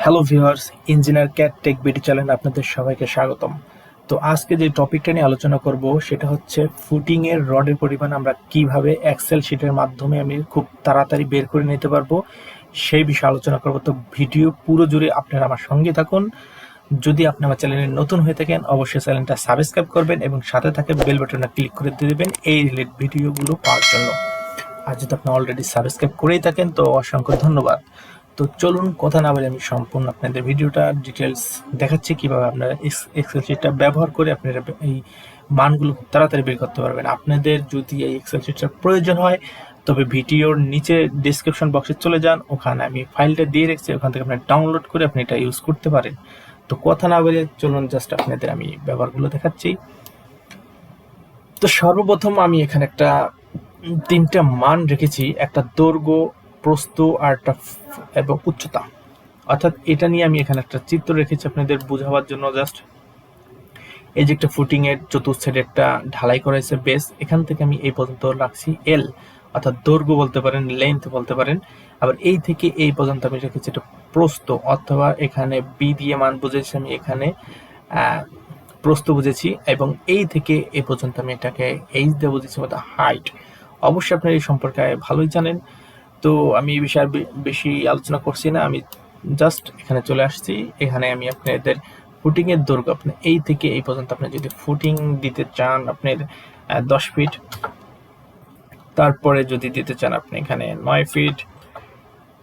Hello viewers, engineer cat tech BD চ্যানেলে আপনাদের সবাইকে স্বাগতম। তো আজকে যে টপিকটা নিয়ে আলোচনা করব সেটা হচ্ছে ফুটিং এর রডের পরিমাণ আমরা কিভাবে এক্সেল শিটের মাধ্যমে আমি খুব তাড়াতাড়ি বের করে নিতে পারবো সেই বিষয়ে আলোচনা করব। তো ভিডিও পুরো জুড়ে আপনারা আমার সঙ্গে থাকুন। যদি আপনি আমার চ্যানেলে নতুন হয়ে থাকেন অবশ্যই চ্যানেলটা সাবস্ক্রাইব করবেন এবং সাথে থাকে বেল বাটনটা ক্লিক করে দিয়ে দেবেন এই রিলেটেড ভিডিওগুলো পাওয়ার জন্য। আর যদি আপনি অলরেডি সাবস্ক্রাইব করেই থাকেন তো অসংখ্য ধন্যবাদ। তো চলুন কথা না বলে আমি সম্পূর্ণ আপনাদের ভিডিওটা ডিটেলস দেখাচ্ছি কিভাবে আপনারা এক্সেল শিটটা ব্যবহার করে আপনারা এই মানগুলো খুব তাড়াতাড়ি বের করতে পারবেন। আপনাদের যদি এই এক্সেল শিটটার প্রয়োজন হয় তবে ভিডিওর নিচে ডিসক্রিপশন বক্সে চলে যান, ওখানে আমি ফাইলটা দিয়ে রেখেছি, ওখান থেকে আপনি ডাউনলোড করে আপনি এটা ইউজ করতে পারেন। তো কথা না বলে চলুন জাস্ট আপনাদের আমি ব্যবহারগুলো দেখাচ্ছি। তো সর্বপ্রথম আমি এখানে একটা তিনটা মান রেখেছি, একটা দৈর্ঘ্য, প্রস্থ আর একটা এবং উচ্চতা। অর্থাৎ এটা নিয়ে আমি এখানে একটা চিত্র রেখেছি আপনাদের বোঝাবার জন্য। জাস্ট এই যে একটা ফুটিং এর চতুর্থ একটা ঢালাই করা হয়েছে বেস, এখান থেকে আমি এই পর্যন্ত রাখছি এল, অর্থাৎ দৈর্ঘ্য বলতে পারেন, লেন্থ বলতে পারেন। আবার এই থেকে এই পর্যন্ত আমি রেখেছি এটা প্রস্থ, অথবা এখানে বি দিয়ে মান বুঝেছি আমি এখানে প্রস্থ বুঝেছি, এবং এই থেকে এই পর্যন্ত আমি এটাকে এইচ দিয়ে বুঝেছি মতো হাইট। অবশ্যই আপনারা এই সম্পর্কে ভালোই জানেন, তো আমি এই বিষয়ে বেশি আলোচনা করছি না। আমি জাস্ট এখানে চলে আসছি। এখানে আমি আপনাদের ফুটিং এর দৈর্ঘ্য, আপনি এই থেকে এই পর্যন্ত আপনি যদি ফুটিং দিতে চান আপনার 10 ফিট, তারপরে যদি দিতে চান আপনি এখানে 9 ফিট,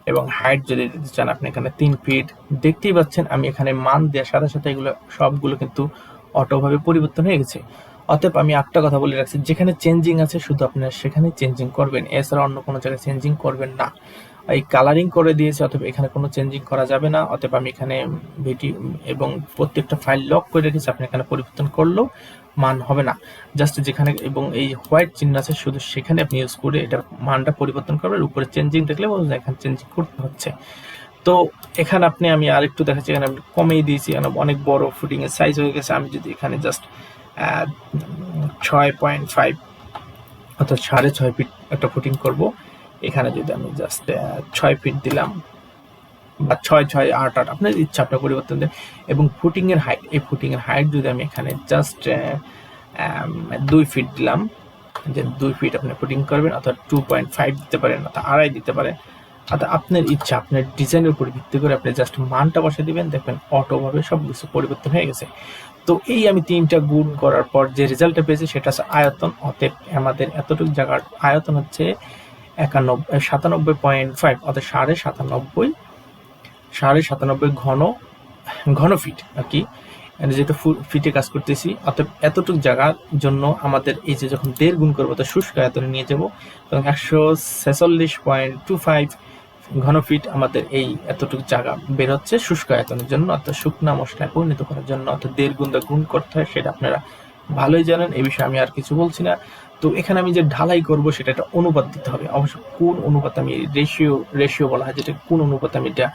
এবং হাইট যদি দিতে চান আপনি এখানে 3 ফিট। দেখতেই পাচ্ছেন আমি এখানে মান দেওয়ার সাথে সাথে এগুলো সবগুলো কিন্তু অটোভাবে পরিবর্তন হয়ে গেছে। অতএব আমি একটা কথা বলে রাখছি, যেখানে চেঞ্জিং আছে শুধু আপনারা সেখানে চেঞ্জিং করবেন, এছাড়া অন্য কোনো জায়গায় চেঞ্জিং করবেন না। এই কালারিং করে দিয়েছে, অতএব এখানে কোনো চেঞ্জিং করা যাবে না। অতএব আমি এখানে ভিডিও এবং প্রত্যেকটা ফাইল লক করে রেখেছি, আপনি এখানে পরিবর্তন করলেও মান হবে না। জাস্ট যেখানে এবং এই হোয়াইট চিহ্ন আছে শুধু সেখানে আপনি ইউজ করে এটা মানটা পরিবর্তন করবেন। উপরে চেঞ্জিং দেখলে বোঝা এখানে চেঞ্জিং করতে হচ্ছে। তো এখানে আপনি আমি আরেকটু দেখাচ্ছি, এখানে আমি কমিয়ে দিয়েছি, এখানে অনেক বড় ফুটিং এর সাইজ হয়ে গেছে। আমি যদি এখানে জাস্ট 6.5 অর্থাৎ 6.5 ফিট একটা ফুটিং করব, এখানে যদি আমি জাস্ট 6 ফিট দিলাম বা 6, 6, 8, 8 আপনার ইচ্ছা আপনার পরিবর্তন দেন। এবং ফুটিং এর হাইট, এই ফুটিং এর হাইট যদি আমি এখানে জাস্ট 2 ফিট দিলাম, যে 2 ফিট আপনি ফুটিং করবেন, অর্থাৎ 2.5 দিতে পারেন, অর্থাৎ 2.5 দিতে পারেন, অর্থাৎ আপনার ইচ্ছা, আপনার ডিজাইনের উপর ভিত্তি করে আপনি জাস্ট মানটা বসে দিবেন, দেখবেন অটোভাবে সব কিছু পরিবর্তন হয়ে গেছে। তো এই আমি 3টা গুণ করার পর যে রেজাল্টটা পেয়েছি সেটা হচ্ছে আয়তন। অতএব আমাদের এতটুকু জায়গার আয়তন হচ্ছে 97.5, অর্থাৎ 97.5 ঘন ফিট আর কি, যেহেতু ফিটে কাজ করতেছি। অর্থাৎ এতটুকু জায়গার জন্য আমাদের এই যে যখন 1.5 গুণ করবো তো শুষ্ক আয়তনে নিয়ে যাবো, এবং 146.25 ঘন ফিট আমাদের এই এতটুকু জায়গা বের হচ্ছে শুষ্ক আয়তনের জন্য, অর্থাৎ শুকনা মশলায় পরিণত করার জন্য। অর্থাৎ 1.5 গুণ গুণ করতে হয়, সেটা আপনারা ভালোই জানেন, এই বিষয়ে আমি আর কিছু বলছি না। তো এখানে আমি যে ঢালাই করব সেটা একটা অনুপাত দিতে হবে। অবশ্য কোন অনুপাত, আমি রেশিও বলা হয়, যেটা কোন অনুপাত আমি এটা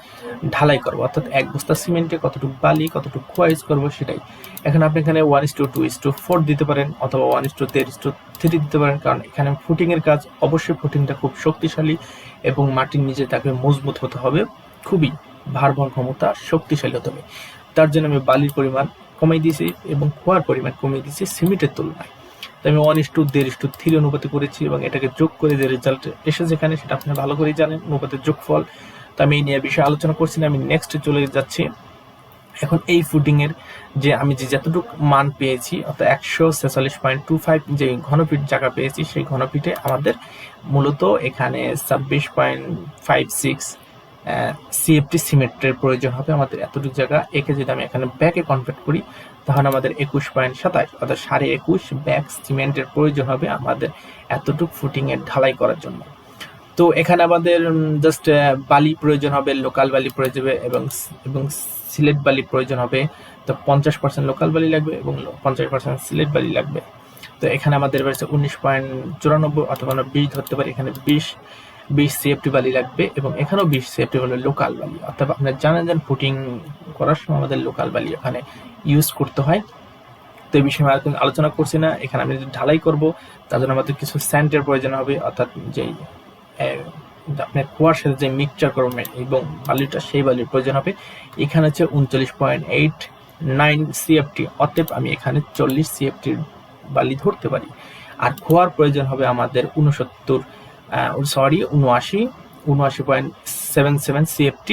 ঢালাই করবো, অর্থাৎ 1 বস্তা সিমেন্টে কতটুকু বালি কতটুকু খোয়া ইউজ করবো সেটাই। এখন আপনি এখানে 1:2:4 দিতে পারেন, অথবা 1:3 দিতে পারেন, কারণ এখানে ফুটিং এর কাজ, অবশ্যই ফুটিংটা খুব শক্তিশালী এবং মাটির নিচে তাকে মজবুত হতে হবে, খুবই ভারবহন ক্ষমতা শক্তিশালী হতে হবে। তার জন্য আমি বালির পরিমাণ কমিয়ে দিয়েছি এবং খোয়ার পরিমাণ কমিয়ে দিয়েছি সিমেন্টের তুলনায়। তো আমি 1:1.5:3 অনুপাতে করেছি, এবং এটাকে যোগ করে যে রেজাল্ট এসেছে এখানে সেটা আপনি ভালো করেই জানেন, অনুপাতের যোগফল। তো আমি এই নিয়ে বিষয়ে আলোচনা করছি না, আমি নেক্সট চলে যাচ্ছি। এখন এই ফুটিং এর যে আমি যে যতটুকু মান পেয়েছি, অর্থাৎ 146.25 যে ঘনফিট জায়গা পেয়েছি, সেই ঘনফিটে আমাদের মূলত এখানে 26.56 সিএফটি সিমেন্টের প্রয়োজন হবে আমাদের এতটুকু জায়গা। একে যদি আমি এখানে ব্যাগে কনভার্ট করি তাহলে আমাদের 21.27 অর্থাৎ 21.5 ব্যাগ সিমেন্টের প্রয়োজন হবে আমাদের এতটুকু ফুটিং এর ঢালাই করার জন্য। তো এখানে আমাদের জাস্ট বালি প্রয়োজন হবে, লোকাল বালি প্রয়োজন হবে, এবং সিলেট বালি প্রয়োজন হবে। তো 50% লোকাল বালি লাগবে এবং 50% সিলেট বালি লাগবে। তো এখানে আমাদের রয়েছে 19.94 অথবা 20 ধরতে পারি, এখানে 20 সিএফটি বালি লাগবে, এবং এখানেও 20 সিএফটি বালি লোকাল বালি। অর্থাৎ আপনারা জানেন ফুটিং করার সময় আমাদের লোকাল বালি এখানে ইউজ করতে হয়। তো এই বিষয়ে আমি আলোচনা করছি না। এখানে আমি যদি ঢালাই করব তার জন্য আমাদের কিছু স্যান্ডের প্রয়োজন হবে, অর্থাৎ যেই আপনার খোয়ার সাথে যে মিক্সচার করবেন এবং বালিটা, সেই বালির প্রয়োজন হবে। এখানে হচ্ছে 39.89 CFT, অতএব আমি এখানে 40 CFT বালি ধরতে পারি। আর খোয়ার প্রয়োজন হবে আমাদের 79.77 CFT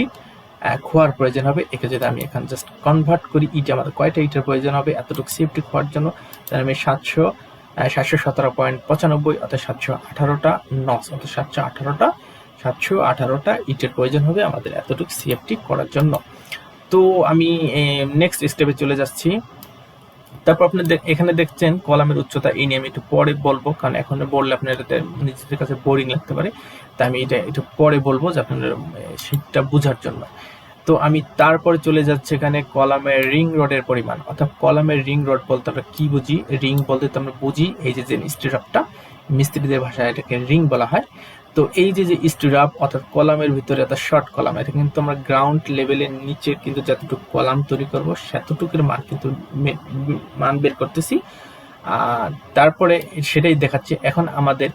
খোয়ার প্রয়োজন হবে। একে যদি আমি এখানে জাস্ট কনভার্ট করি, ইটে আমাদের কয়টা ইটের প্রয়োজন হবে এতটুকু CFT খোয়ার জন্য, তাহলে আমি 717.95 অর্থাৎ 718টা নস, অর্থাৎ 718টা ইটের প্রয়োজন হবে আমাদের এতটুকু CFT করার জন্য। তো আমি নেক্সট স্টেপে চলে যাচ্ছি। তারপর আপনি এখানে দেখছেন কলামের উচ্চতা, এই নিয়ে আমি একটু পরে বলবো, কারণ এখন বললে আপনার নিজেদের কাছে বোরিং লাগতে পারে, তাই আমি এটা একটু পরে বলবো যে আপনাদের সেটা বোঝার জন্য। তো আমি তারপরে চলে যাচ্ছি এখানে কলামের রিং রডের পরিমাণ, অর্থাৎ কলামের রিং রড বলতে আমরা কি বুঝি। রিং বলতে তো আমরা বুঝি এই যে স্টিরাপটা, মিস্ত্রিদের ভাষায় এটাকে রিং বলা হয়। তো এই যে স্টিরাপ অর্থাৎ কলামের ভিতরে অর্থাৎ শর্ট কলাম, এটা কিন্তু আমরা গ্রাউন্ড লেভেলের নিচে কিন্তু যতটুকু কলাম তৈরি করব সেতটুকুর মান কিন্তু মান বের করতেছি, আর তারপরে সেটাই দেখাচ্ছি। এখন আমাদের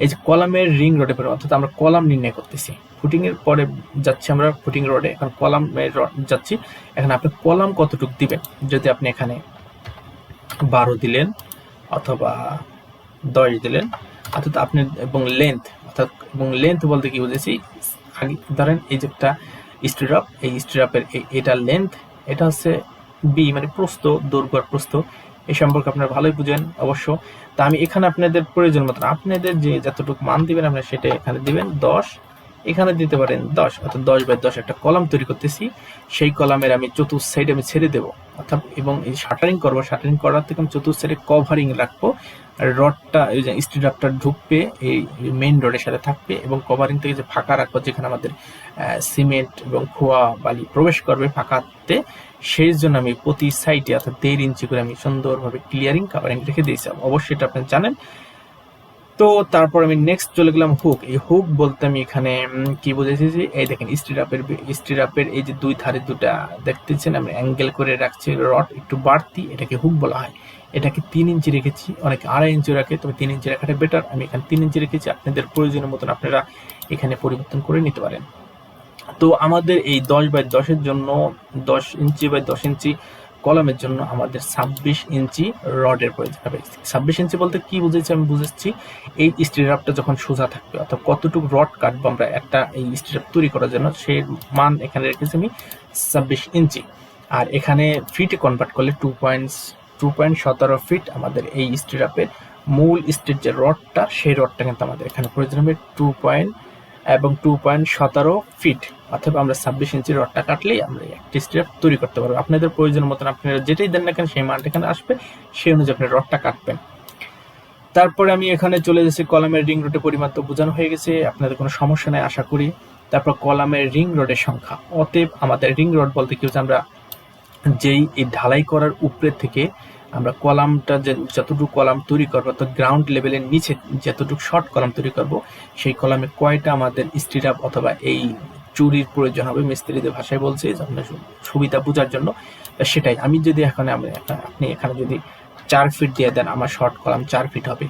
এই যে কলামের রিং রডের পরিমাণ, অর্থাৎ আমরা কলাম নির্ণয় করতেছি। ফুটিং এর পরে যাচ্ছি আমরা ফুটিং রডে, এখন কলামের রড যাচ্ছি। এখন আপনি কলাম কতটুকু দিবেন, যদি আপনি এখানে 12 দিলেন অথবা 10 দিলেন, অর্থাৎ আপনি এবং লেন্থ, অর্থাৎ এবং লেন্থ বলতে কি বুঝেছি, আগে ধরেন এই যে একটা স্টিরাপ, এই স্টিরাপের এটা লেন্থ, এটা হচ্ছে বি মানে প্রস্থ, দৈর্ঘ্য আর প্রস্থ, এই সম্পর্কে আপনারা ভালোই বুঝেন অবশ্য। তা আমি এখানে আপনাদের প্রয়োজন মতন আপনাদের যে যতটুকু মান দিবেন আপনারা সেটা এখানে দিবেন 10, এখানে দিতে পারেন 10, অর্থাৎ 10/10 একটা কলাম তৈরি করতেছি। সেই কলামের আমি চতুর্থ সাইডে আমি ছেড়ে দেবো, অর্থাৎ এবং এই শাটারিং করবো, শাটারিং করার থেকে আমি চতুর্থ সাইডে কভারিং রাখবো। রডটা এই যে স্টিরাপটা ঢুকবে এই মেইন রডের সাথে থাকবে, এবং কভারিং থেকে যে ফাঁকা রাখবো যেখানে আমাদের সিমেন্ট এবং খোয়া বালি প্রবেশ করবে ফাঁকাতে, সেই জন্য আমি প্রতি সাইডে অর্থাৎ 1.5 ইঞ্চি করে আমি সুন্দরভাবে ক্লিয়ারিং কাভারিং রেখে দিয়েছি, অবশ্যই এটা আপনি জানেন। তো তারপর আমি নেক্সট চলে গেলাম হুক। এই হুক বলতে আমি এখানে কি বুঝেছি, যে এই দেখেন স্টিরাপের এই যে দুই ধারে দুটা দেখতেছেন আমি অ্যাঙ্গেল করে রাখছি, রড একটু বাড়তি, এটাকে হুক বলা হয়। এটাকে 3 ইঞ্চি রেখেছি, অনেকে 2.5 ইঞ্চি রাখে, তবে 3 ইঞ্চি রাখাটা বেটার। আমি এখানে 3 ইঞ্চি রেখেছি, আপনাদের প্রয়োজনের মতন আপনারা এখানে পরিবর্তন করে নিতে পারেন। তো আমাদের এই 10/10 জন্য 10 ইঞ্চি কলামের জন্য আমাদের 26 ইঞ্চি রডের প্রয়োজন হবে। 26 ইঞ্চি বলতে কি বুঝেছি আমি বুঝেছি, এই স্টিরাপটা যখন সোজা থাকবে, অর্থাৎ কতটুকু রড কাটবো আমরা একটা এই স্টিরাপ তৈরি করার জন্য, সেই মান এখানে রেখেছি আমি 26 ইঞ্চি। আর এখানে ফিটে কনভার্ট করলে 2.17 ফিট আমাদের এই স্টিরাপের মূল স্টির যে রডটা, সেই রডটা কিন্তু আমাদের এখানে প্রয়োজন হবে 2.17 ফিট, অথবা আমরা 26 ইঞ্চি রডটা কাটলেই আমরা একটি স্টিরাপ তৈরি করতে পারবো। আপনাদের প্রয়োজন মতন আপনারা যেটাই দেন না কেন সেই মানটা এখানে আসবে, সেই অনুযায়ী আপনি রডটা কাটবেন। তারপরে আমি এখানে চলে যাচ্ছি কলামের রিং রডের পরিমাণ তো বোঝানো হয়ে গেছে, আপনাদের কোনো সমস্যা নেই আশা করি। তারপর কলামের রিং রডের সংখ্যা, অতএব আমাদের রিং রড বলতে কি হচ্ছে, আমরা যেই এই ঢালাই করার উপরে থেকে আমরা কলামটা যতটুকু কলাম তৈরি করবো, অর্থাৎ গ্রাউন্ড লেভেলের নিচে যতটুকু শর্ট কলাম তৈরি করব, সেই কলামে কয়টা আমাদের স্টিরাপ অথবা এই চুরির প্রয়োজন হবে, মিস্ত্রিদের ভাষায় বলছে আপনার সুবিধা বোঝার জন্য। সেটাই আমি যদি আপনি এখানে যদি 4 ফিট দিয়ে দেন, আমার শর্ট কলাম 4 ফিট হবে,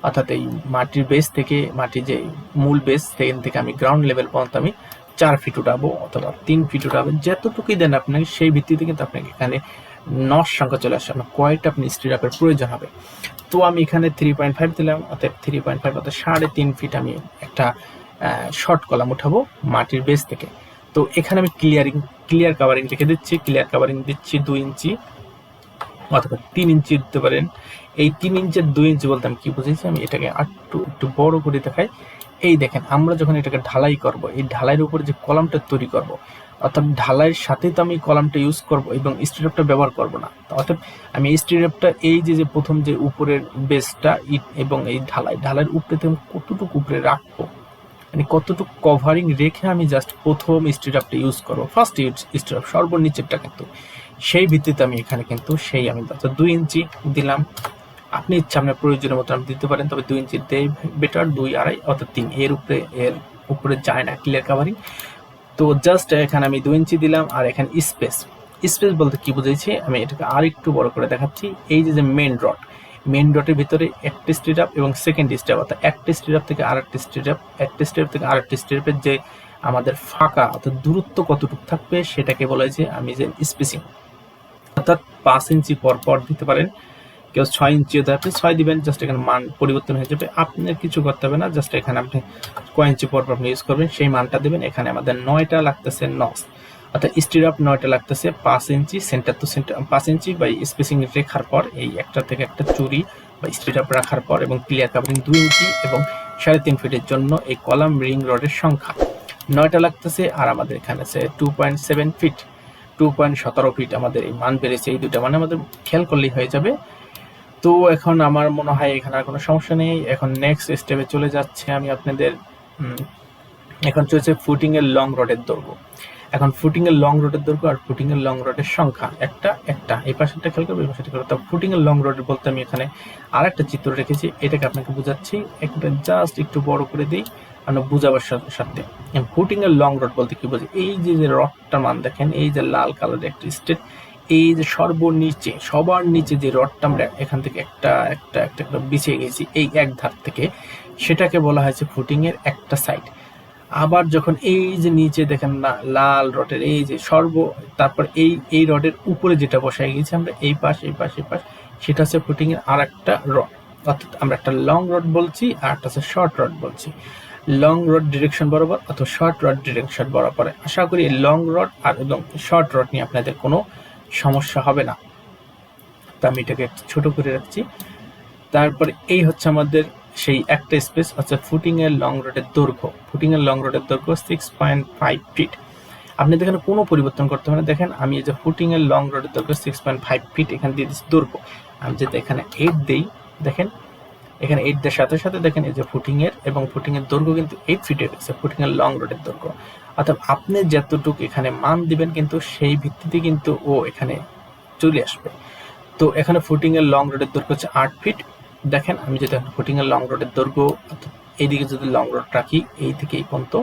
অর্থাৎ এই মাটির বেস থেকে, মাটির যে মূল বেস সেখান থেকে আমি গ্রাউন্ড লেভেল পর্যন্ত আমি 4 ফিট উঠাবো অথবা 3 ফিট উঠাবো, যতটুকুই দেন আপনাকে সেই ভিত্তিতে কিন্তু আপনাকে এখানে নস সংখ্যা চলে আসে, আপনার কয়টা আপনি স্টিরাপের প্রয়োজন হবে। তো আমি এখানে 3.5 দিলাম, অর্থাৎ 3.5 অর্থাৎ 3.5 ফিট আমি একটা শর্ট কলাম উঠাবো মাটির বেস থেকে। তো এখানে আমি ক্লিয়ার কাভারিং রেখে দিচ্ছি, ক্লিয়ার কাভারিং দিচ্ছি 2 ইঞ্চি অথবা 3 ইঞ্চি দিতে পারেন। এই 3 ইঞ্চের 2 ইঞ্চি বলতে আমি কি বুঝেছি, আমি এটাকে একটু বড় করে দেখাই। এই দেখেন আমরা যখন এটাকে ঢালাই করব, এই ঢালাইয়ের উপরে যে কলামটা তৈরি করব, অর্থাৎ ঢালাইয়ের সাথে তো আমি কলামটা ইউজ করব এবং স্টিরাপটা ব্যবহার করব না। অর্থাৎ আমি স্টিরাপটা এই যে প্রথম যে উপরের বেসটা ইট এবং এই ঢালাইয়ের উপরে থেকে কতটুকু উপরে রাখবো, মানে কতটুকু কভারিং রেখে আমি জাস্ট প্রথম স্টিরাপটা ইউজ করবো, ফার্স্ট স্টিরাপ সর্বনিচেরটা, কিন্তু সেই ভিত্তিতে আমি এখানে কিন্তু আমি 2 ইঞ্চি দিলাম। আপনি ইচ্ছা আপনার প্রয়োজনের মতো আপনি দিতে পারেন, তবে 2 ইঞ্চি দেয় বেটার, 2, 2.5 অর্থাৎ 3 এর উপরে যায় না ক্লিয়ার কাভারিং। তো জাস্ট এখানে আমি 2 ইঞ্চি দিলাম। আর এখানে স্পেস বলতে কি বুঝেছি, আমি এটাকে আর একটু বড় করে দেখাচ্ছি। এই যে মেইন রড, মেন ডটের ভিতরে একটি স্ট্রিপ এবং সেকেন্ড স্ট্রিপ, অর্থাৎ একটি স্ট্রিপ থেকে আরেকটি স্ট্রিপ, একটি স্ট্রিপ থেকে আরেকটি স্ট্রিপের যে আমাদের ফাঁকা অর্থাৎ দূরত্ব কতটুকু থাকবে সেটাকে বলা হয় যে আমি যে স্পেসিং, অর্থাৎ 5 ইঞ্চি পর পর দিতে পারেন, কেউ 6 ইঞ্চিও দেয়, আপনি 6 দিবেন, জাস্ট এখানে মান পরিবর্তন হয়ে যাবে, আপনার কিছু করতে হবে না, জাস্ট এখানে আপনি কয় ইঞ্চি পর পর আপনি ইউজ করবেন সেই মানটা দেবেন। এখানে আমাদের 9টা লাগতেছে নস, অর্থাৎ স্টিরাপ 9টা লাগতেছে 5 ইঞ্চি, সেন্টার টু সেন্টার 5 ইঞ্চি বা স্পেসিং রেখার পর এই একটা থেকে একটা চুরি বা স্টিরাপ রাখার পর এবং ক্লিয়ার কাভারিং 2 ইঞ্চি এবং 3.5 ফিটের জন্য এই কলাম রিং রডের সংখ্যা 9টা লাগতেছে। আর আমাদের এখানে আছে 2.7 ফিট, 2.17 ফিট আমাদের এই মান বেড়েছে, এই দুটো মানে আমাদের খেয়াল করলেই হয়ে যাবে। তো এখন আমার মনে হয় এখানে আর কোনো সমস্যা নেই। এখন নেক্সট স্টেপে চলে যাচ্ছে আমি আপনাদের, এখন চলছে ফুটিং এর লং রডের দৈর্ঘ্য। এখন ফুটিং এর লং রডের দৈর্ঘ্য আর ফুটিং এর লং রডের সংখ্যা একটা এই পাশেরটা খেয়াল করবে, এই পাশেরটা খেয়াল করবে। ফুটিং এর লং রড বলতে আমি এখানে আরেকটা চিত্র রেখেছি, এটাকে আপনাকে বোঝাচ্ছি, একটা জাস্ট একটু বড় করে দিই আমরা বুঝাবার সাথে। ফুটিং এর লং রড বলতে কি বোঝে, এই যে রডটার মান দেখেন, এই যে লাল কালারের একটা স্টেট, এই যে সর্বনিচে সবার নিচে যে রডটা আমরা এখান থেকে একটা একটা একটা একটা বিছিয়ে গেছি এই এক ধার থেকে, সেটাকে বলা হয়েছে ফুটিং এর একটা সাইড। আবার যখন এই যে নিচে দেখেন না লাল রডের এই যে তারপর এই রডের উপরে যেটা বসাই গেছি আমরা এই পাশ, সেটা হচ্ছে ফুটিং এর আর একটা রড, অর্থাৎ আমরা একটা লং রড বলছি আর একটা হচ্ছে শর্ট রড বলছি। লং রড ডিরেকশন বরাবর অথবা শর্ট রড ডিরেকশন বরাবর। আশা করি লং রড আর এবং শর্ট রড নিয়ে আপনাদের কোনো সমস্যা হবে না। তো আমি এটাকে একটু ছোট করে রাখছি। তারপরে এই হচ্ছে আমাদের সেই একটা স্পেস, আচ্ছা ফুটিং এর লং রডের দৈর্ঘ্য, ফুটিং এর লং রডের দৈর্ঘ্য 6.5 ফিট। আপনি এখানে কোনো পরিবর্তন করতে হবে না। দেখেন আমি এই যে ফুটিং এর লং রডের দৈর্ঘ্য 6.5 ফিট এখানে দিয়ে দিচ্ছি দৈর্ঘ্য। আমি যদি এখানে 8 দেই, দেখেন এখানে 8 দেওয়ার সাথে সাথে দেখেন এই যে ফুটিং এর এবং ফুটিং এর দৈর্ঘ্য কিন্তু 8 ফিট হয়ে গেছে, ফুটিং এর লং রডের দৈর্ঘ্য। অর্থাৎ আপনি যতটুকু এখানে মান দিবেন কিন্তু সেই ভিত্তিতে কিন্তু ও এখানে চলে আসবে। তো এখানে ফুটিং এর লং রডের দৈর্ঘ্য হচ্ছে 8 ফিট। দেখেন আমি যদি ফুটিং এর লং রডের দৈর্ঘ্য এইদিকে যদি লং রড রাখি এই থেকে এই পর্যন্ত,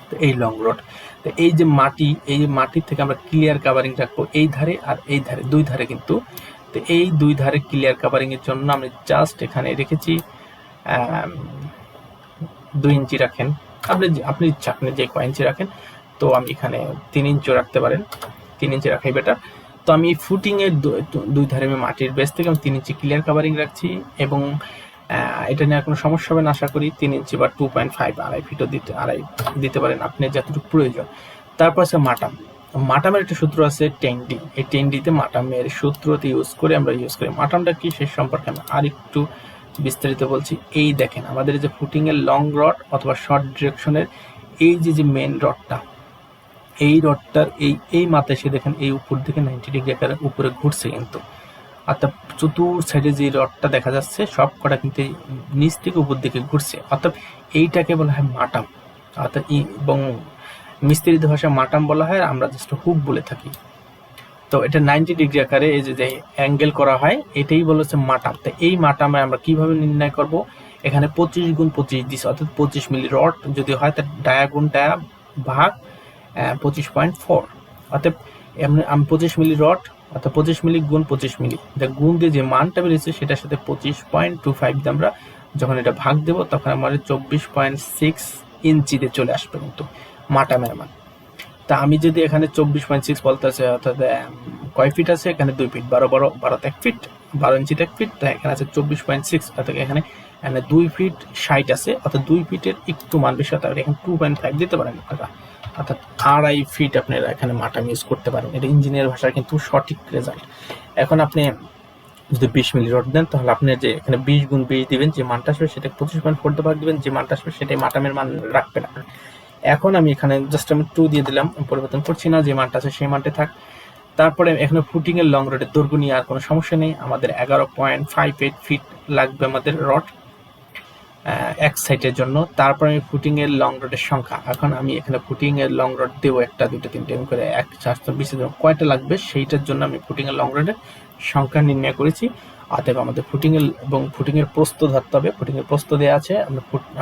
তো এই লং রড, তো এই যে মাটির থেকে আমরা ক্লিয়ার কাভারিং রাখবো এই ধারে আর এই ধারে, দুই ধারে কিন্তু। তো এই দুই ধারে ক্লিয়ার কাভারিং এর জন্য আমি জাস্ট এখানে রেখেছি 2 ইঞ্চি রাখেন, আপনি ইচ্ছা আপনি যে কয় ইঞ্চি রাখেন। তো আমি এখানে 3 ইঞ্চিও রাখতে পারেন, 3 ইঞ্চি রাখাই বেটার। তো আমি ফুটিং এর দুই ধারে আমি মাটির বেস থেকে আমি 3 ইঞ্চি ক্লিয়ার কাভারিং রাখছি এবং এটা নিয়ে কোনো সমস্যা হবে না আশা করি। 3 ইঞ্চি বা 2.5 আড়াই ফিটও দিতে পারেন আপনি যতটুকু প্রয়োজন। তারপর আছে মাটামের একটা সূত্র আছে 10D, এই 10Dতে মাটামের সূত্রতে ইউজ করি। মাটামটা কি সে সম্পর্কে আমি আর একটু বিস্তারিত বলছি। এই দেখেন আমাদের যে ফুটিং এর লং রড অথবা শর্ট ডিরেকশনের এই যে মেন রডটা, এই রডটার এই মাথায় এসে দেখেন এই উপর দিকে 90 ডিগ্রি আকারে উপরে ঘুরছে কিন্তু, অর্থাৎ চতুর সাইডে যে রডটা দেখা যাচ্ছে সব কটা কিন্তু নিচ থেকে উপর দিকে ঘুরছে, অর্থাৎ এইটাকে বলা হয় মাটাম, অর্থাৎ এবং মিস্ত্রিত ভাষায় মাটাম বলা হয়, আমরা জাস্ট হুক বলে থাকি। তো এটা 90 ডিগ্রি আকারে এই যে অ্যাঙ্গেল করা হয় এটাই বলা হচ্ছে মাটাম। তো এই মাটামে আমরা কিভাবে নির্ণয় করব, এখানে 25 গুণ 25 দিচ্ছে, অর্থাৎ 25 মিলি রড যদি হয় তার ডায়া গুণ ডায়া ভাগ 25.4, অর্থাৎ আমি 25 মিলি রড অর্থাৎ 25 মিলি গুণ 25 মিলি গুণ দিয়ে যে মানটা বেরিয়েছে সেটার সাথে 25.25 দিয়ে আমরা যখন এটা ভাগ দেব তখন আমাদের 24.6 ইঞ্চিতে চলে আসবে কিন্তু মাটামের মান। তা আমি যদি এখানে 24.6 বলতে আছে, অর্থাৎ কয় ফিট আছে এখানে 2 ফিট, 12 1 ফিট, 12 ইঞ্চিতে 1 ফিট, তাই এখানে আছে 24.6, অর্থাৎ এখানে 2 ফিট 60 আছে, অর্থাৎ 2 ফিটের একটু মান বেশি, অর্থাৎ এখানে 2.5 দিতে পারেন আপনারা, অর্থাৎ 2.5 ফিট আপনারা এখানে মাটাম ইউজ করতে পারেন। এটা ইঞ্জিনিয়ার ভাষায় কিন্তু সঠিক রেজাল্ট। এখন আপনি যদি 20 মিলি রড দেন তাহলে আপনি যে এখানে 20 গুণ 20 দিবেন, যে মানটা আসবে সেটা 25.4 ভাগ দিবেন, যে মানটা আসবে সেটাই মাটামের মান রাখবেন। এখন আমি এখানে জাস্ট আমি 2 দিয়ে দিলাম, পরিবর্তন করছি না, যে মানটা আছে সেই মানটা থাক। তারপরে এখানে ফুটিং এর লং রডের দৈর্ঘ্য নিয়ে আর কোনো সমস্যা নেই, আমাদের 11.58 ফিট লাগবে আমাদের রড এক সাইডের জন্য। তারপর আমি ফুটিং এর লং রডের সংখ্যা, এখন আমি এখানে ফুটিং এর লং রড দেবো 1 2 3 4 করে 1 4 20 কয়টা লাগবে সেইটার জন্য আমি ফুটিং এর লং রডের সংখ্যা নির্ণয় করেছি। অতএব আমাদের ফুটিং এর প্রস্থ ধরতে হবে, ফুটিং এর প্রস্থ দেওয়া আছে,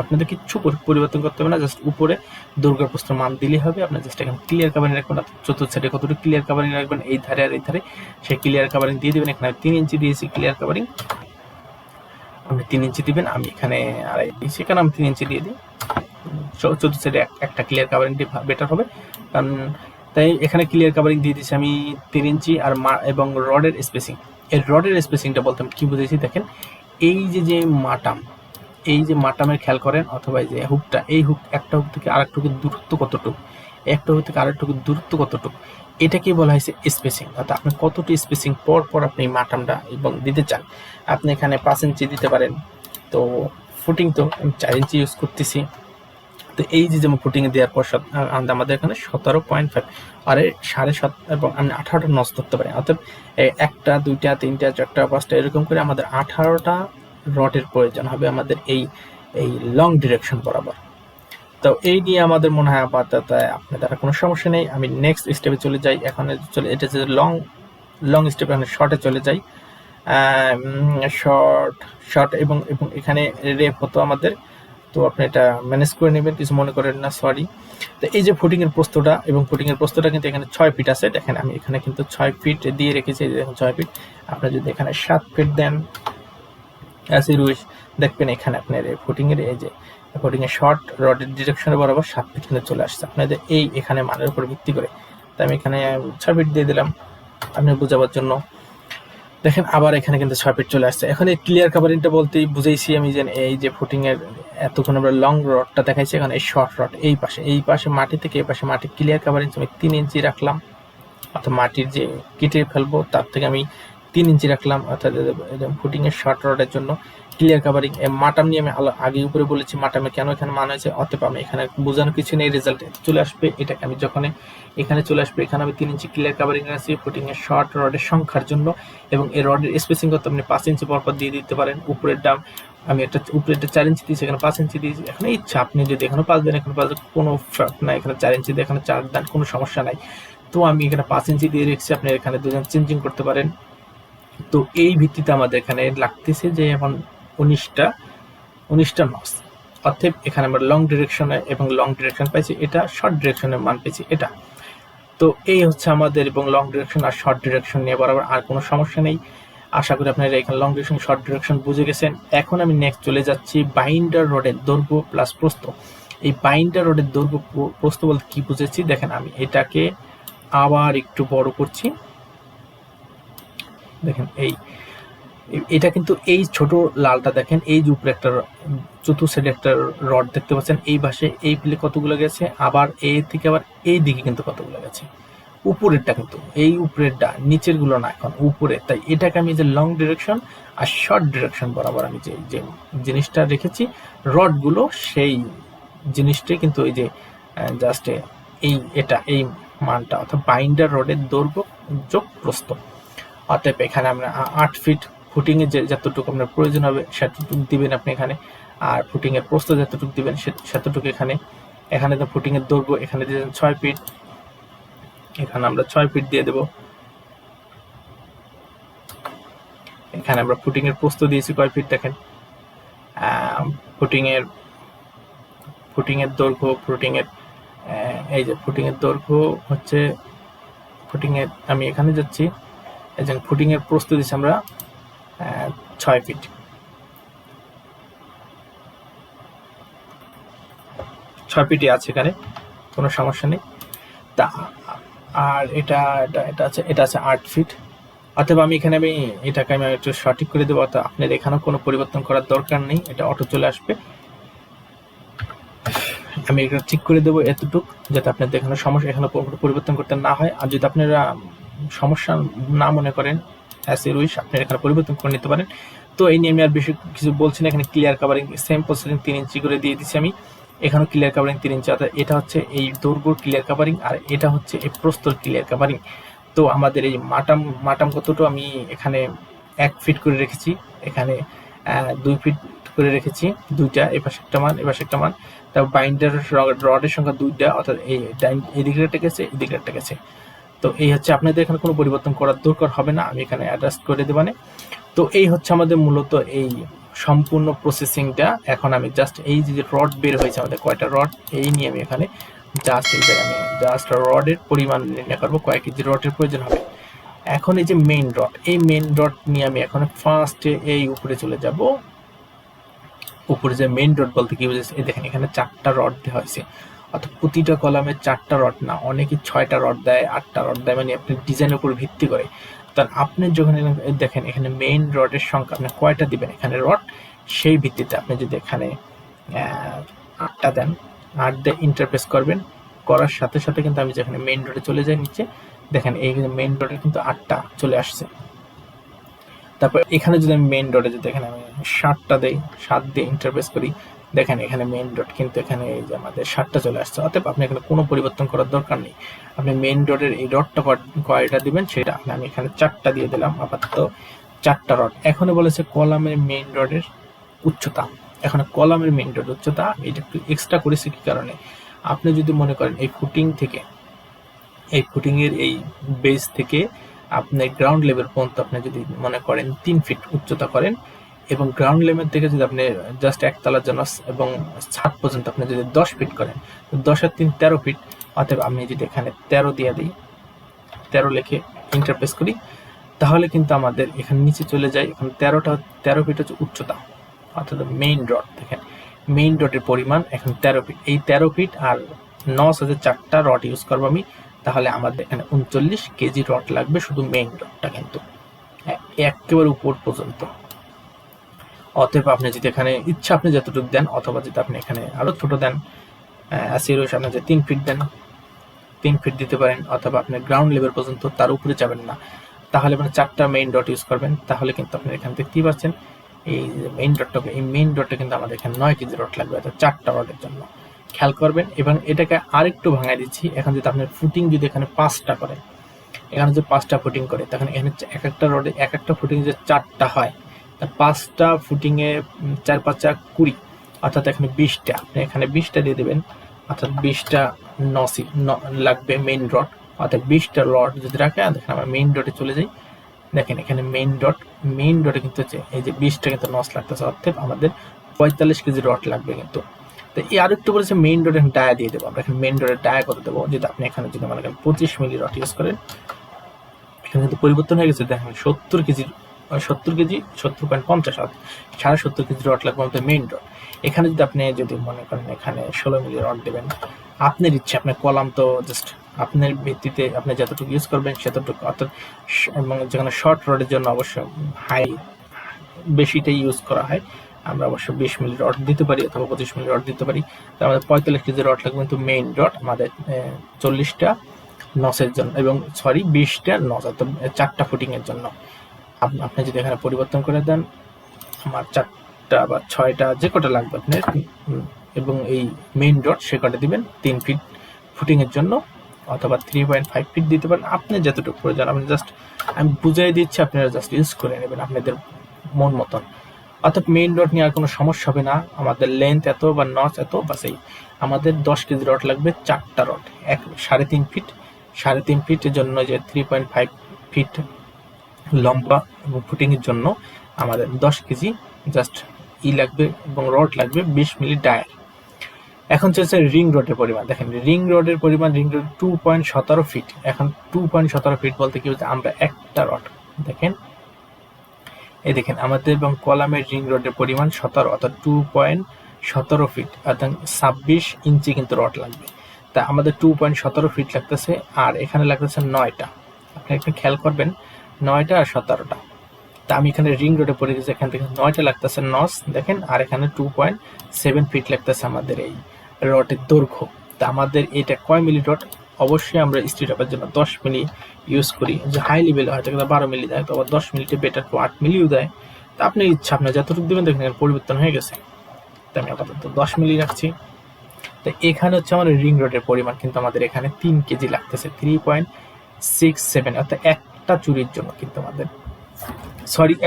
আপনাদের কিচ্ছু পরিবর্তন করতে হবে না, জাস্ট উপরে দৈর্ঘ্য প্রস্থ মান দিলেই হবে। আপনার জাস্ট এখানে ক্লিয়ার কাভারিং রাখবেন, চতুর্থ সাইডে কতটুকু ক্লিয়ার কাভারিং রাখবেন এই ধারে আর এই ধারে সেই ক্লিয়ার কাভারিং দিয়ে দেবেন। এখানে 3 ইঞ্চি দিয়েছি ক্লিয়ার কাভারিং, আপনি 3 ইঞ্চি দিবেন, আমি এখানে 2.5 ইঞ্চি, কারণ আমি 3 ইঞ্চি দিয়ে দিই, চতুর্থ সাইডে একটা ক্লিয়ার কাভারিং বেটার হবে। কারণ তাই এখানে ক্লিয়ার কাভারিং দিয়ে দিচ্ছি আমি 3 ইঞ্চি। আর এবং রডের স্পেসিং, এই রডের স্পেসিংটা বলতে আমি কি বুঝেছি দেখেন, এই যে মাটাম, এই যে মাটামের খেয়াল করেন, অথবা এই যে হুকটা, এই হুক একটা হুক থেকে আরেকটা হুকের দূরত্ব কতটুকু, একটা হুক থেকে আরেকটা হুকের দূরত্ব কতটুকু, এটাকে বলা হয়েছে স্পেসিং। অর্থাৎ আপনি কতটি স্পেসিং পর আপনি এই মাটামটা এবং দিতে চান। আপনি এখানে 5 ইঞ্চি দিতে পারেন, তো ফুটিং তো আমি 4 ইঞ্চি ইউজ করতেছি। তো এই যে যেমন ফুটিং দেওয়ার পর আমাদের এখানে 17.5 আর 7.5 এবং আমি 18টা নস ধরতে পারি। অর্থাৎ 1টা 2টা 3টা 4টা 5টা এরকম করে আমাদের 18টা রডের প্রয়োজন হবে আমাদের এই লং ডিরেকশন বরাবর। তো এই নিয়ে আমাদের মনে হয় আপাতত আপনাদের কোনো সমস্যা নেই। আমি নেক্সট স্টেপে চলে যাই। এখন এটা যে লং স্টেপে আমি শর্টে চলে যাই। শর্ট এবং এখানে রেপ হতো আমাদের, তো আপনি এটা ম্যানেজ করে নেবেন, কিছু মনে করেন না, সরি। তো এই যে ফুটিং এর প্রস্থটা, এবং ফুটিং এর প্রস্থটা কিন্তু এখানে 6 ফিট আছে। দেখেন আমি এখানে কিন্তু 6 ফিট দিয়ে রেখেছি, দেখুন 6 ফিট। আপনি যদি এখানে 7 ফিট দেন অ্যাজ ইউ উইশ, দেখবেন এখানে আপনার ফুটিং এর এই যে ফুটিং এর শর্ট রডের ডিরেকশনে বরাবর 7 ফিট কিন্তু চলে আসছে আপনাদের এই এখানে মানের উপর ভিত্তি করে। তাই আমি এখানে 6 ফিট দিয়ে দিলাম আপনি বোঝাবার জন্য। দেখেন আবার এখানে কিন্তু 6 ফিট চলে আসছে। এখন এই ক্লিয়ার কাভারিংটা বলতেই বুঝাইছি আমি যে এই যে ফুটিং এর এতক্ষণ আমরা লং রডটা দেখাইছি, এখন এই শর্ট রড এই পাশে মাটি থেকে এই পাশে মাটি ক্লিয়ার কাভারিং আমি 3 ইঞ্চি রাখলাম। অর্থাৎ মাটির যে কেটে ফেলবো তার থেকে আমি 3 ইঞ্চি রাখলাম। অর্থাৎ ফুটিং এর শর্ট রডের জন্য ক্লিয়ার কাভারিং। মাটাম নিয়ে আমি আগে উপরে বলেছি মাটামে কেন এখানে মান হয়েছে, অতএব আমি এখানে বোঝানো কিছু নেই, রেজাল্টে চলে আসবে। এটাকে আমি যখন এখানে চলে আসবে, এখানে আমি 3 ইঞ্চি ক্লিয়ার কাভারিং আছি ফুটিং এর শর্ট রডের সংখ্যার জন্য, এবং এই রডের স্পেসিং করতে আপনি 5 ইঞ্চি পরপর দিয়ে দিতে পারেন। উপরের ডাম আমি একটা উপরে 4 ইঞ্চি দিয়েছি, এখানে 5 ইঞ্চি দিয়েছি। এখন ইচ্ছা আপনি যদি এখানে 5 দেন, এখানে 5 কোনো ফ্যাক্ট নাই, এখানে 4 ইঞ্চি দিয়ে এখানে 4 দেন, কোনো সমস্যা নাই। তো আমি এখানে 5 ইঞ্চি দিয়ে রেখেছি, আপনি এখানে দুজন চেঞ্জিং করতে পারেন। তো এই ভিত্তিতে আমাদের এখানে লাগতেছে যে এখন 19টা নস। অর্থাৎ এখানে আমরা লং ডিরেকশনে এবং লং ডিরেকশন পাইছি, এটা শর্ট ডিরেকশনের মান পেয়েছি এটা। তো এই হচ্ছে আমাদের, এবং লং ডিরেকশন আর শর্ট ডিরেকশন নিয়ে বরাবর আর কোনো সমস্যা নেই। আশা করি আপনারা এখানে লং ডিরেকশন শর্ট ডিরেকশন বুঝে গেছেন। এখন আমি নেক্সট চলে যাচ্ছি বাইন্ডার রডের দৈর্ঘ্য প্লাস প্রস্থ। এই বাইন্ডার রডের দৈর্ঘ্য প্রস্থ বলতে কি বুঝেছি দেখেন, আমি এটাকে আবার একটু বড় করছি। দেখেন এটা কিন্তু এই ছোট লালটা দেখেন, এই যে উপরে একটা চতুর্থ সাইডে একটা রড দেখতে পাচ্ছেন, এই পাশে এই পিলে কতগুলো গেছে, আবার এই থেকে আবার এই দিকে কিন্তু কতগুলো গেছে। উপরেরটা কিন্তু এই উপরেরটা, নিচের গুলো না, এখন উপরে। তাই এটাকে আমি যে লং ডিরেকশন আর শর্ট ডিরেকশন বরাবর আমি যে জিনিসটা রেখেছি রড গুলো, সেই জিনিসটাই কিন্তু এই যে জাস্ট এই মানটা, অর্থাৎ বাইন্ডার রডের দৈর্ঘ্য যোগ প্রস্থ। অতএব এখানে আমরা 8 ফিট ফুটিং এর যতটুকু আপনার প্রয়োজন হবে সেতটুকু দিবেন আপনি এখানে, আর ফুটিং এর প্রস্থ যতটুকু দিবেন সেতটুকু এখানে তো ফুটিং এর দৈর্ঘ্য এখানে দিয়েছেন 6 ফিট, এখানে আমরা 6 ফিট দিয়ে দেব। এখানে আমরা ফুটিং এর প্রস্থ দিয়েছি কয় ফিট দেখেন, ফুটিং এর দৈর্ঘ্য, এই যে ফুটিং এর দৈর্ঘ্য হচ্ছে ফুটিং এর, আমি এখানে যাচ্ছি, এই যে ফুটিং এর প্রস্থ দিচ্ছি আমরা 6 ফিট। 6 ফিটই আছে এখানে, কোনো সমস্যা নেই। তা আর এটা আছে 8 ফিট। অথবা আমি এটাকে আমি একটু সঠিক করে দেবো, অর্থাৎ আপনার এখানেও কোনো পরিবর্তন করার দরকার নেই, এটা অটো চলে আসবে। আমি এটা ঠিক করে দেবো এতটুকু, যাতে আপনাদের এখানে সমস্যা এখানে পরিবর্তন করতে না হয়। আর যদি আপনারা সমস্যা না মনে করেন অ্যাজ ইউ উইশ, আপনারা এখানে পরিবর্তন করে নিতে পারেন। তো এই নিয়ে আমি আর বেশি কিছু বলছি না। এখানে ক্লিয়ার কাভারিং সেম প্রসেসিং 3 ইঞ্চি করে দিয়ে দিচ্ছি আমি, এখানেও ক্লিয়ার কাভারিং 3 ইঞ্চি, অর্থাৎ এটা হচ্ছে এই দৈর্ঘ্যর ক্লিয়ার কাভারিং আর এটা হচ্ছে এই প্রস্থর ক্লিয়ার কাভারিং। তো আমাদের এই মাটাম কতটুকু আমি এখানে 1 ফিট করে রেখেছি, এখানে 2 ফিট করে রেখেছি, দুইটা, এপাশে একটা মান এপাশে একটা মান। তারপর বাইন্ডার রডের সংখ্যা 2টা, অর্থাৎ এই দিকে একটা গেছে এই দিকে একটা গেছে। তো এই হচ্ছে, আপনাদের এখানে কোনো পরিবর্তন করার দরকার হবে না, আমি এখানে অ্যাডজাস্ট করে দেবানে। তো এই হচ্ছে আমাদের মূলত এই সম্পূর্ণ প্রসেসিংটা। এখন আমি জাস্ট এই যে রড বের হয়েছে আমাদের কয়টা রড, এই নিয়ে আমি এখানে জাস্ট রডের পরিমাণ নির্ণয় করবো, কয়েক কেজি রডের প্রয়োজন হবে। এখন এই যে মেইন রড, এই মেইন রড নিয়ে আমি এখন ফার্স্টে এই উপরে চলে যাব, উপরে যে মেইন রড বলতে কি বুঝেছে, এই দেখেন এখানে 4টা রড দেওয়া হয়েছে, অর্থাৎ প্রতিটা কলামে 4টা রড না, অনেকে 6টা রড দেয়, 8টা রড দেয়, মানে আপনি ডিজাইনের উপর ভিত্তি করে। তার আপনি যখন দেখেন এখানে মেইন রডের সংখ্যা আপনি কয়টা দিবেন এখানে রড, সেই ভিত্তিতে আপনি যদি এখানে 8টা দেন, 8 দিয়ে ইন্টারফেস করবেন, করার সাথে সাথে কিন্তু আমি যেখানে মেইন রডে চলে যাই নিচে, দেখেন এই মেইন রডে কিন্তু 8টা চলে আসছে। তারপর এখানে যদি আমি মেইন ডটে যদি এখানে আমি 7টা দেই, 7 দিয়ে ইন্টারফেস করি, দেখেন এখানে মেইন ডট কিন্তু এখানে এই যে আমাদের 7টা চলে আসছে। অতএব আপনি এখানে কোনো পরিবর্তন করার দরকার নেই। আপনি মেইন ডটের এই ডটটা কয়টা দিবেন সেটা আমি এখানে 4টা দিয়ে দিলাম, আপাতত 4টা রড। এখানে বলেছে কলামের মেইন ডটের উচ্চতা, এখন কলামের মেইন ডট উচ্চতা এটা একটু এক্সট্রা করেছি কি কারণে, আপনি যদি মনে করেন এই ফুটিং থেকে, এই ফুটিং এর এই বেস থেকে আপনি গ্রাউন্ড লেভেল পর্যন্ত আপনি যদি মনে করেন 3 ফিট উচ্চতা করেন, এবং গ্রাউন্ড লেভেল থেকে যদি আপনি জাস্ট একতলার জন্য এবং ছাদ পর্যন্ত আপনি যদি 10 ফিট করেন, 10 আর 3 13 ফিট। অতএব আমি যদি এখানে 13 দিয়ে দিই, 13 লিখে ইন্টারফেস করি, তাহলে কিন্তু আমাদের এখানে নিচে চলে যায়। এখন 13 ফিট হচ্ছে উচ্চতা, অর্থাৎ মেইন রড। দেখেন মেইন রডের পরিমাণ এখন 13 ফিট, এই 13 ফিট আর 9 আছে 4টা রড ইউজ করবো আমি, তাহলে আমাদের এখানে 39 কেজি রড লাগবে শুধু মেইন রডটা, কিন্তু একেবারে উপর পর্যন্ত। অতএব আপনি যদি এখানে ইচ্ছা আপনি যতটুকু দেন, অথবা যদি আপনি এখানে আরো ছোট দেন, আপনি যে 3 ফিট দেন, 3 ফিট দিতে পারেন, অথবা আপনি গ্রাউন্ড লেভেল পর্যন্ত, তার উপরে যাবেন না, তাহলে আপনি 4টা মেইন ডট ইউজ করবেন। তাহলে কিন্তু আপনি এখানে দেখতেই পাচ্ছেন এই মেইন ডটটাকে, এই মেইন ডটটা কিন্তু আমাদের এখানে 9 কেজি রড লাগবে, অর্থাৎ 4টা রডের জন্য। খেয়াল করবেন। এবং এটাকে আরেকটু ভাঙাই দিচ্ছি, এখন যদি আপনার ফুটিং যদি এখানে 5টা করেন, এখানে যদি 5টা ফুটিং করে, তখন এখানে এক একটা রডে এক একটা ফুটিং যে 4টা হয়, তা 5টা ফুটিং এ 4 5 20, অর্থাৎ এখানে 20টা, আপনি এখানে 20টা দিয়ে দেবেন, অর্থাৎ 20টা নসি লাগবে মেইন রড। অর্থাৎ 20টা রড যদি রাখে, দেখেন আমরা মেইন ডটে চলে যাই, দেখেন এখানে মেইন ডটে কিন্তু এই যে 20টা কিন্তু নস লাগতেছে, অর্থাৎ আমাদের 45 কেজি রড লাগবে কিন্তু। তো এই আরেকটু বলেছে মেইন ডটের ডায়া দিয়ে দেবো আমরা। এখানে মেইন ডটের ডায়া কত দেবো, যদি আপনি এখানে যদি মনে করেন 25 মিলি রড ইউজ করেন, এখানে কিন্তু পরিবর্তন হয়ে গেছে, দেখেন 70 কেজি 70.50, 70.5 কেজি রড লাগবে আমাদের মেইন রড। এখানে যদি আপনি যদি মনে করেন এখানে 16 মিলি রড দেবেন, আপনার ইচ্ছে, আপনার কলাম তো জাস্ট আপনার ভিত্তিতে আপনি যতটুকু ইউজ করবেন সেতটুকু, অর্থাৎ এবং যেখানে শর্ট রডের জন্য অবশ্যই বেশিটাই ইউজ করা হয়, আমরা অবশ্য 20 মিলি রড দিতে পারি অথবা 25 মিলি রড দিতে পারি। তো আমাদের 45 কেজি রড লাগবে কিন্তু মেইন রড আমাদের 40টা নসের জন্য, এবং 20টা নস, অর্থাৎ 4টা ফুটিং এর জন্য। আপনি যদি এখানে পরিবর্তন করে দেন, আমার 4টা বা 6টা যে কটা লাগবে আপনার, এবং এই মেইন রড সে কটা দিবেন 3 ফিট ফুটিং এর জন্য, অথবা 3.5 ফিট দিতে পারেন, আপনি যতটুকু প্রয়োজন। আপনি জাস্ট আমি বুঝাই দিচ্ছি, আপনারা জাস্ট ইউজ করে নেবেন আপনাদের মন মতন। অর্থাৎ মেইন রড নিয়ে আর কোনো সমস্যা হবে না। আমাদের লেন্থ এত বা নচ এত, বা সেই আমাদের 10 কেজি রড লাগবে 4টা রড, 3.5 ফিট, 3.5 ফিটের জন্য যে 3.5 ফিট লম্বা এবং ফুটিং এর জন্য আমাদের 10 কেজি জাস্ট লাগবে, এবং রড লাগবে 20 মিলি ডায়ার। এখন চলছে রিং রডের পরিমাণ। দেখেন রিং রডের পরিমাণ, রিং রড 2.17 ফিট। এখন 2.17 ফিট বলতে কি বলছে, আমরা একটা রড দেখেন, এই দেখেন আমাদের এবং কলামের রিং রডের পরিমাণ 17, অর্থাৎ 2.17 ফিট, অর্থাৎ 26 ইঞ্চি কিন্তু রড লাগবে। তা আমাদের 2.17 ফিট লাগতেছে, আর এখানে লাগতেছে 9টা। আপনি একটু খেয়াল করবেন, 9টা আর 17টা। তা আমি এখানে রিং রোডে পড়ে গেছি, এখান থেকে 9টা লাগতেছে নস, দেখেন, আর এখানে 2.7 ফিট লাগতেছে আমাদের এই রডের দৈর্ঘ্য। তা আমাদের এটা কয় মিলি রড, অবশ্যই আমরা স্ট্রিট আপের জন্য 10 মিলি ইউজ করি, যে হাই লেভেল হয়তো 12 মিলি দেয়, তো আবার 10 মিলিতে বেটার 8 মিলিও দেয়। তা আপনি ইচ্ছা, আপনার যতটুকু দেবেন, দেখেন পরিবর্তন হয়ে গেছে। তো আমি আপাতত 10 মিলি রাখছি। তো এখানে হচ্ছে আমাদের রিং রডের পরিমাণ কিন্তু আমাদের এখানে 3 কেজি লাগতেছে, 3.67, অর্থাৎ একটা চুরির জন্য কিন্তু আমাদের,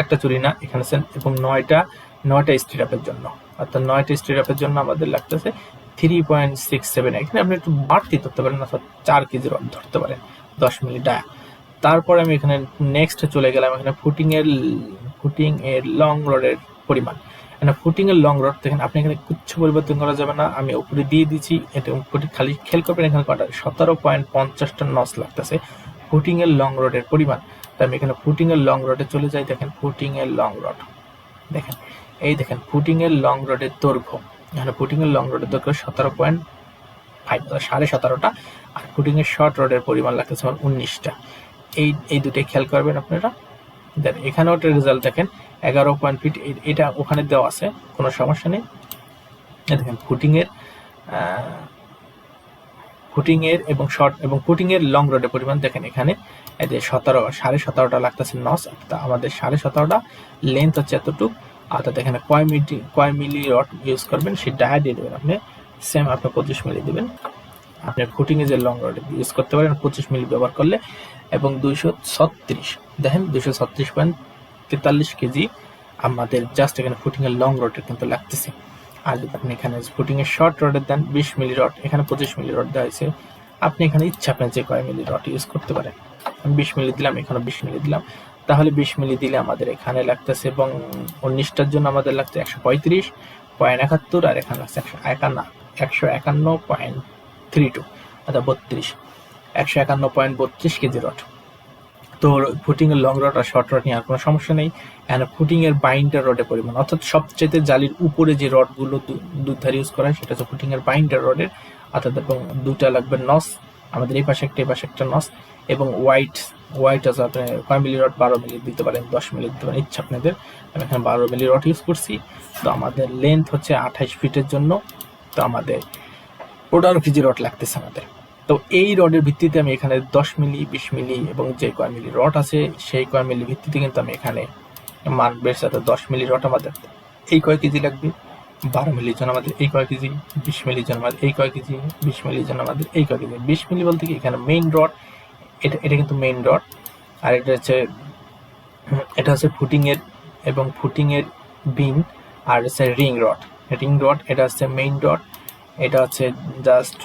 একটা চুরি না এখানে, এবং 9টা স্ট্রিট আপের জন্য, অর্থাৎ 9টা স্ট্রিট আপের জন্য আমাদের লাগতেছে 3.67। এখানে আপনি একটু বাড়তি ধরতে পারেন, অর্থাৎ 4 কেজি রড ধরতে পারেন, 10 মিলি ডায়া। তারপরে আমি এখানে নেক্সট চলে গেলাম, এখানে ফুটিং এর লং রডের পরিমাণ। ফুটিং এর লং রড দেখেন, আপনি এখানে কিচ্ছু পরিবর্তন করা যাবে না, আমি উপরে দিয়ে দিচ্ছি। এটা খালি খেয়াল করবেন, এখানে কটা 17.50টা নস লাগতেছে ফুটিং এর লং রডের পরিমাণ। তাই আমি এখানে ফুটিং এর লং রডে চলে যাই, দেখেন ফুটিং এর লং রড দেখেন এই দেখেন ফুটিং এর লং রডের দৈর্ঘ্য, এখানে ফুটিং এর লং রডের দৈর্ঘ্য 17.5 17.5টা, আর ফুটিং এর শর্ট রডের পরিমাণ লাগতেছে আমার 19টা। এই দুটোই খেয়াল করবেন আপনারা। দেন এখানেও একটা রেজাল্ট দেখেন 11 ফিট, এটা ওখানে দেওয়া আছে, কোনো সমস্যা নেই। দেখেন ফুটিং এর এবং শর্ট এবং ফুটিং এর লং রডের পরিমাণ দেখেন এখানে এই যে 17.5টা লাগতেছে নস, আমাদের 17.5টা লেন্থ হচ্ছে এতটুক। অর্থাৎ এখানে কয় মিলি রড ইউজ করবেন সেই ডায়া দিয়ে দেবেন আপনি, সেম আপনি 25 মিলি দেবেন। আপনি ফুটিং এর যে লং রড ইউজ করতে পারেন 25 মিলি ব্যবহার করলে, এবং 236 দেখেন 236.43 কেজি আমাদের জাস্ট এখানে ফুটিং এর লং রডের কিন্তু লাগতেছে। আর যদি আপনি এখানে ফুটিং এর শর্ট রডের দেন 20 মিলি রড, এখানে 25 মিলি রড দেওয়া হয়েছে, আপনি এখানে ইচ্ছা আপনার যে কয় মিলি রড ইউজ করতে পারেন। আমি 20 মিলি দিলাম, এখানে 20 মিলি দিলাম, তাহলে 20 মিলি দিলে আমাদের এখানে লাগতেছে, এবং 19টার জন্য আমাদের লাগছে 135.71, আর এখানে লাগছে 151.32 অর্থাৎ 151.32 কেজি রড। তো ফুটিং এর লং রড আর শর্ট রড নিয়ে আর কোনো সমস্যা নেই। এখানে ফুটিং এর বাইন্ডার রডের পরিমাণ, অর্থাৎ সবচেয়ে জালির উপরে যে রডগুলো দুধার ইউজ করা হয় সেটা হচ্ছে ফুটিং এর বাইন্ডার রডের, অর্থাৎ এবং দুটা লাগবে নস, আমাদের এই পাশে একটা নস, এবং হোয়াইট আছে আপনি কয় মিলি রড 12 মিলি দিতে পারেন, 10 মিলি দিতে পারেন, ইচ্ছা আপনাদের। আমি এখানে 12 মিলি রড ইউজ করছি। তো আমাদের লেন্থ হচ্ছে 28 ফিটের জন্য, তো আমাদের 15 কেজি রড লাগতেছে আমাদের। তো এই রডের ভিত্তিতে আমি এখানে 10 মিলি 20 মিলি এবং যে কয় মিলি রড আছে সেই কয় মিলি ভিত্তিতে কিন্তু আমি এখানে মান বের সাথে 10 মিলি রড আমাদের এই কয় কেজি লাগবে, 12 মিলির জন্য আমাদের এই কয় কেজি, 20 মিলির জন্য আমাদের এই কয় কেজি, 20 মিলির জন্য আমাদের এই কয় কেজি। 20 মিলি বলতে কি এখানে মেইন রড, এটা কিন্তু মেইন রড, আর এটা হচ্ছে ফুটিং এর এবং ফুটিং এর বিম, আর হচ্ছে রিং রড, এটা হচ্ছে মেইন রড, এটা হচ্ছে জাস্ট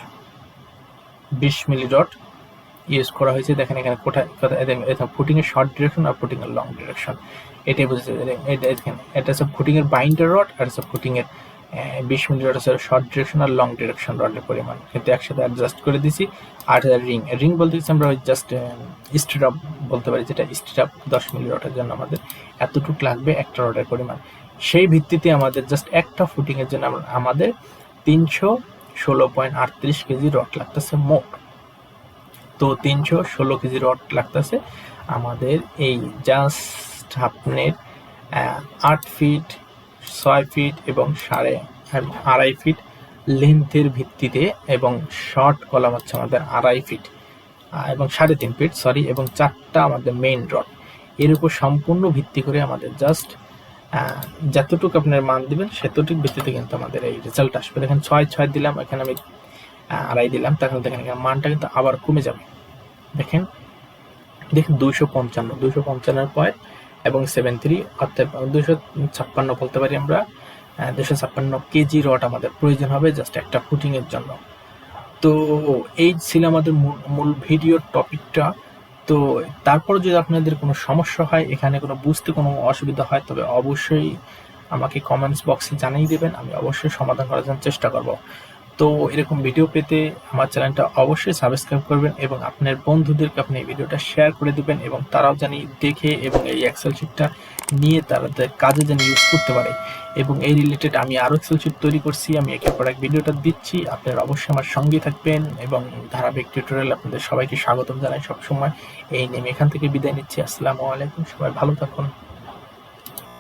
20 মিলি রড ইউজ করা হয়েছে। দেখেন এখানে কোথায় ফুটিং এর শর্ট ডিরেকশন আর ফুটিং এর লং ডিরেকশন, এটাই বুঝেছে। এটা হচ্ছে ফুটিং এর বাইন্ডার রড, আর হচ্ছে ফুটিং এর 20 মিলি রড হচ্ছে শর্ট ডিরেকশন আর লং ডিরেকশন রডের পরিমাণ কিন্তু একসাথে অ্যাডজাস্ট করে দিছি। আর রিং বলতে আমরা জাস্ট স্ট্রাপ বলতে পারি, যেটা স্ট্রাপ 10 মিলি রডের জন্য আমাদের এতটুকু লাগবে একটা রডের পরিমাণ। সেই ভিত্তিতে আমাদের জাস্ট একটা ফুটিং এর জন্য আমাদের 316.38 কেজি রড লাগতেছে মোট। তো 316 কেজি রড লাগতেছে আমাদের এই জাস্ট আপনার 8 ফিট 6 ফিট এবং 2.5 ফিট লেন্থের ভিত্তিতে, এবং শর্ট কলাম হচ্ছে আমাদের 2.5 ফিট এবং 3.5 ফিট এবং 4টা আমাদের মেইন রড। এর উপর সম্পূর্ণ ভিত্তি করে আমাদের জাস্ট যতটুকু আপনার মান দিবেন সেতটুকু ভিত্তিতে কিন্তু আমাদের এই রেজাল্ট আসবে। দেখেন 6 দিলাম, এখানে আমি 2.5 দিলাম, তাহলে দেখেন এখানে মানটা কিন্তু আবার কমে যাবে। দেখেন 255 পয়েন্ট এবং 73 অর্থাৎ 256 বলতে পারি আমরা, 256 কেজি রড আমাদের প্রয়োজন হবে জাস্ট একটা ফুটিং এর জন্য। তো এই ছিল আমাদের মূল ভিডিওর টপিকটা। তো তারপর যদি আপনাদের কোনো সমস্যা হয়, এখানে কোনো বুঝতে কোনো অসুবিধা হয়, তবে অবশ্যই আমাকে কমেন্টস বক্সে জানিয়ে দেবেন, আমি অবশ্যই সমাধান করার জন্য চেষ্টা করব। তো এরকম ভিডিও পেতে আমার চ্যানেলটা অবশ্যই সাবস্ক্রাইব করবেন এবং আপনার বন্ধুদেরকে আপনি এই ভিডিওটা শেয়ার করে দিবেন, এবং তারাও জানি দেখে এবং এই এক্সেল শিটটা নিয়ে তাদের কাজে যেন ইউজ করতে পারে। এবং এই রিলেটেড আমি আরও এক্সেল শিট তৈরি করছি, আমি একের পর এক ভিডিওটা দিচ্ছি, আপনারা অবশ্যই আমার সঙ্গে থাকবেন। এবং ধারাবাহিক টিউটোরিয়াল আপনাদের সবাইকে স্বাগতম জানাই সবসময়। এই নেমে এখান থেকে বিদায় নিচ্ছি। আসসালামু আলাইকুম, সবাই ভালো থাকুন।